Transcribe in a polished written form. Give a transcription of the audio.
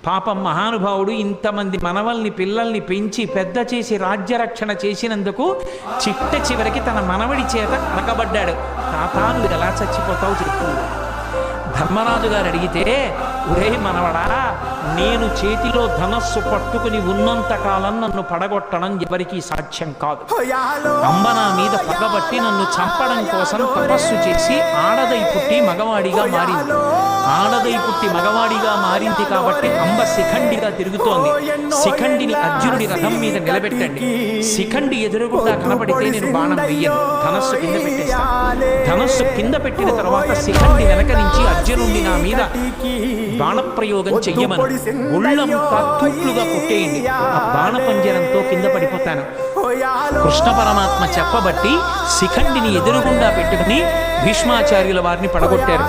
పాపం మహానుభావుడు ఇంతమంది మనవల్ని పిల్లల్ని పెంచి పెద్ద చేసి రాజ్యరక్షణ చేసినందుకు చిట్ట చివరికి తన మనవడి చేత నరకబడ్డాడు. తాతా నువ్వు ఎలా చచ్చిపోతావు చెప్పు. ధర్మరాజు గారు అడిగితే, ఒరే మనవడా, నేను చేతిలో ధనస్సు పట్టుకుని ఉన్నంత కాలం నన్ను పడగొట్టడం ఎవరికీ సాధ్యం కాదు. అంబ నా మీద పగబట్టి నన్ను చంపడం కోసం తపస్సు చేసి ఆడదై పుట్టి మగవాడిగా మారింది. ఆడదై పుట్టి మగవాడిగా మారింది కాబట్టి అంబ శిఖండిగా తిరుగుతోంది. శిఖండిని అర్జునుడి రథం మీద నిలబెట్టండి. శిఖండి ఎదురుగుండా కనబడితే నేను బాణం వెయ్యను, ధనస్సు కింద పెట్టేస్తాను. ధనస్సు కింద పెట్టిన తర్వాత శిఖండి వెనక నుంచి అర్జునుడిని నా మీద బాణప్రయోగం చెయ్యమని ఒళ్ళంతా తూట్లుగా కొట్టేయండి, ఆ బాణపంజరంతో కింద పడిపోతాను. కృష్ణ పరమాత్మ చెప్పబట్టి శిఖండిని ఎదురుగుండా పెట్టుకుని భీష్మాచార్యుల వారిని పడగొట్టారు.